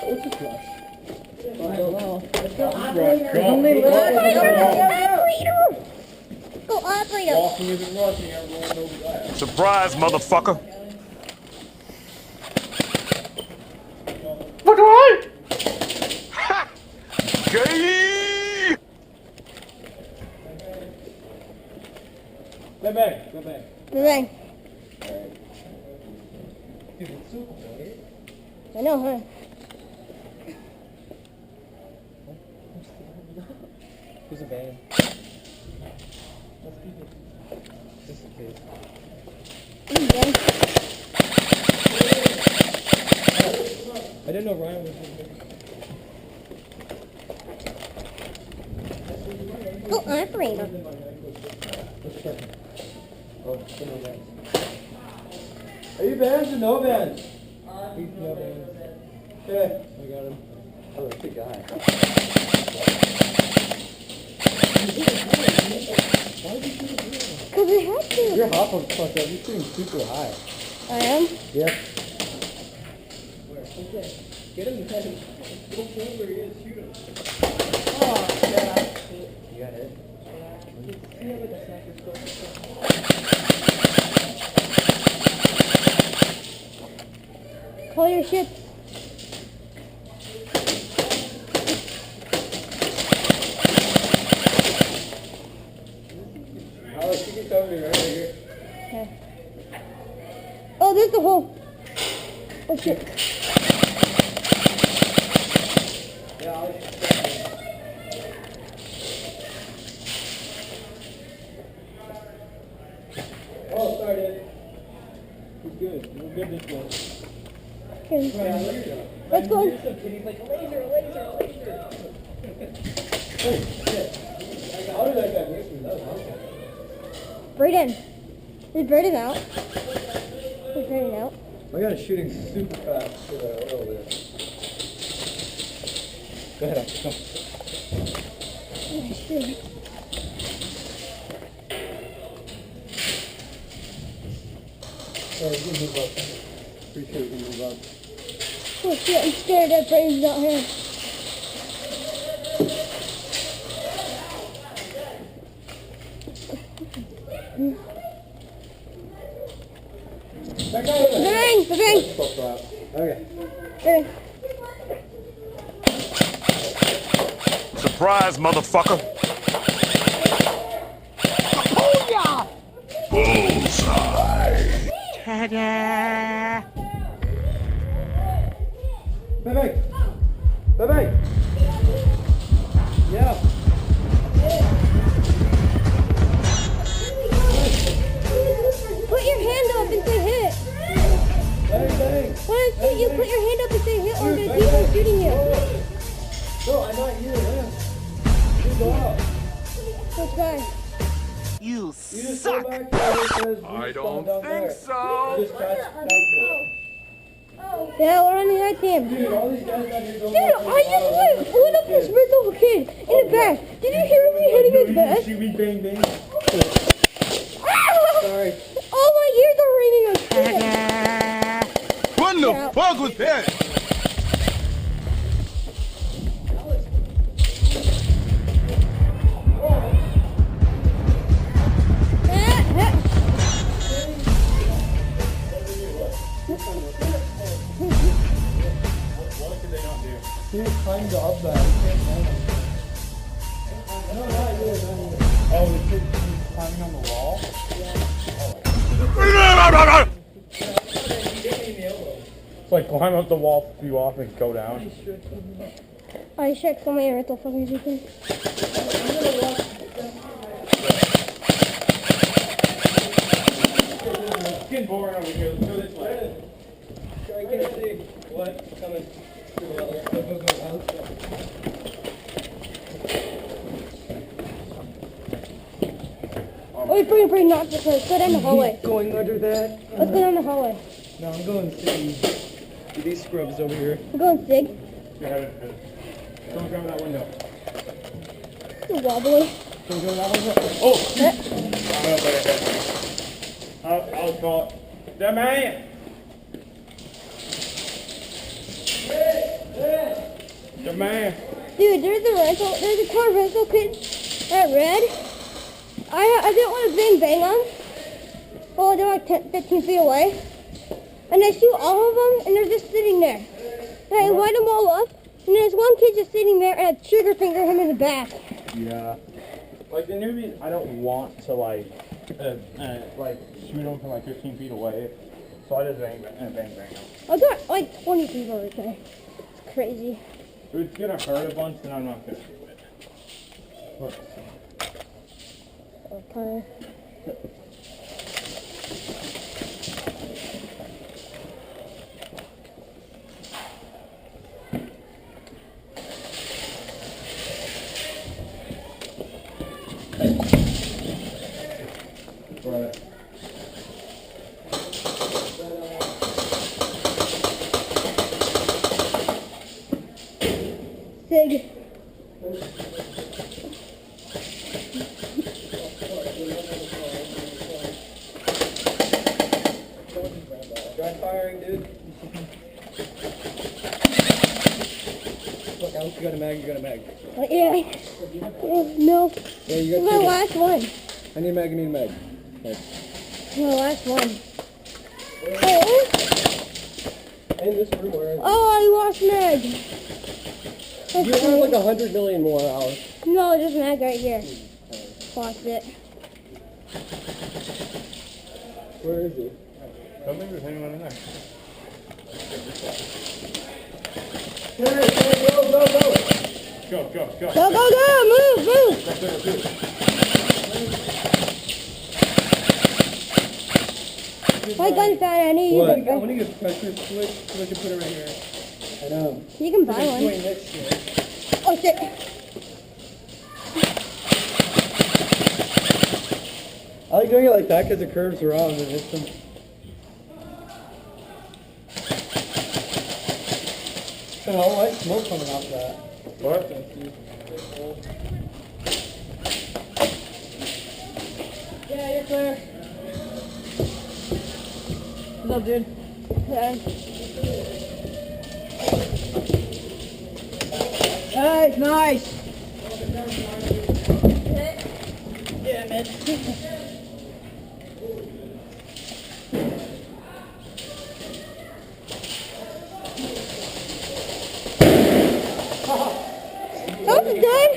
It's a flush. Go operator! Walking isn't rushing, everyone knows that. Surprise, motherfucker! What do I? Ha! Gay! Go back, go back. Bang. Dude, it's super funny. I know, huh? There's a van. Let's keep it. Just in case. Bang. I didn't know Ryan was here. Go operator. Let's check him. Oh, still no vans. Are you vans or no vans? He's no vans. Okay, I got him. Oh, that's a guy. Why did you shoot it? Because we have to. You're hopping fucked up. You're shooting super high. I am? Yep. Okay. Get him head. Go where he is. Shoot him. Oh, yeah. You got it? Yeah. With the sniper. Call your ship. Alex, you can cover me right here. Okay. Oh, there's the hole. Oh, shit. Yeah, Alex. Oh, sorry, Dad. We're good. We're good this one. Okay. Yeah, Let's go. He's like, laser. Oh, shit. How did that guy miss me? That was awesome. Brayden. Is Brayden out? Is Brayden out? My guy is shooting super fast to the oil there. Go ahead, Alex. Come. Oh, shit. Yeah, you can move up. Pretty sure we can move up. Oh, shit. I'm scared that Brayden's out here. Back out of there. Bang! Bang! Okay. Bang! Surprise, motherfucker! Booyah! Bullseye! Ta-da! Bye-bye. Bye-bye. Yeah. Put your hand up and say hit. Bang, bang. When I say you put your hand up and say hit, or the people shooting you. No, I'm not you, man. You go out. Which guy? You You just suck! go back to where it says I respawn don't down think there. so! Just catch Yeah, we're on the right team. Dude, all these guys down here don't Dude, I just went up this little kid in the back. Did you hear me hitting his back? Shoot me, bang, bang. Sorry. All my ears are ringing up. What the Yeah. fuck was that? He's climbing the up that. No, not you. Oh, the kid he's climbing on the wall? It's like climb up the wall, few off, and go down. I should come here at the fucking chicken. It's getting boring over here. Let's go this way. Try and get a see what's coming. Wait, bring not the place. Go down the hallway. Going under that? Let's go down the hallway. No, I'm going to see these scrubs over here. We're going Sig. Go ahead. Don't go in that window. You're wobbly. Don't go in that window. Oh! I'll call it. The man! Hey! The man. Dude, there's a car rental kit at Red. I didn't want to bang them. Oh, they're like 15 feet away. And I shoot all of them, and they're just sitting there. And I light them all up, and there's one kid just sitting there, and I trigger finger him in the back. Yeah. Like the newbies, I don't want to like shoot them from like 15 feet away. So I just bang them. I got like 20 people right there. It's crazy. If it's gonna hurt a bunch, then I'm not gonna do it. Okay. Right. Sig. Dry firing, dude. Look, Alex, you got a mag, Yeah. No. Yeah, you This is my last one. I need a mag, Thanks. My last one. Oh, In this room, where is it? I lost mag. You have like 100 million more hours. No, there's mag right here. Lost it. Where is he? I don't think there's anyone in there. Hey, go! Go! Move! My gun's bad, I need What? you. I need a pressure switch so I can put it right here. I know. You can buy one. Next year. Oh shit. I like doing it like that because it curves around and hits them. I don't like smoke coming off that. What? Yeah, you're clear. What's up, dude? Yeah. Hey, nice. Yeah, man. That was good.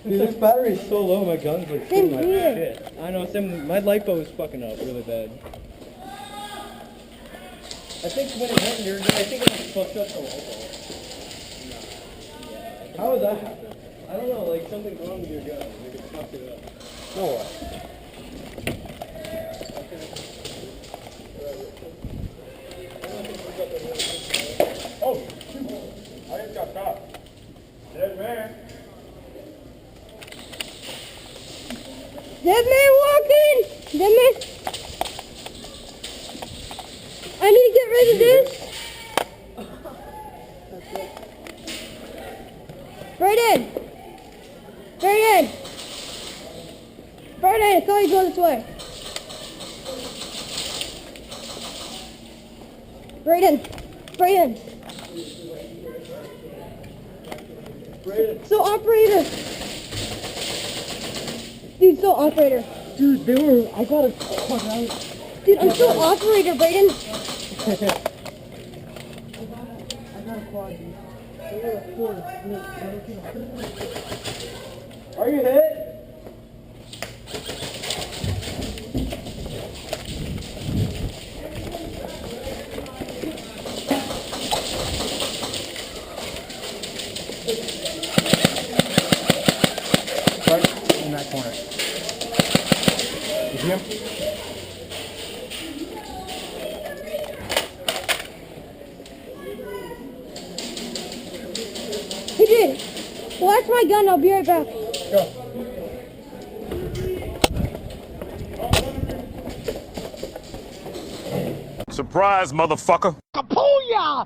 Dude, this battery's so low, my gun's like Same shooting like here. shit. I know, my lipo is fucking up really bad. I think when it hit your gun, I think it just fucked up the lipo. How would that happen? I don't know, like something's wrong with your gun. Like it fucked it up. No way. Oh, shoot. I just got caught. Dead man. Dead man walking! Dead man! I need to get rid of this! Brayden! Brayden! Brayden, I saw you go this way. Brayden! Brayden! So operator! Dude, so operator. Dude, I got a fuck out. Dude, I'm so operator, Brayden. I got a quad. Are you hit? Right in that corner. You see him? He did. Watch my gun, I'll be right back. Go. Surprise, motherfucker. Kapooyah!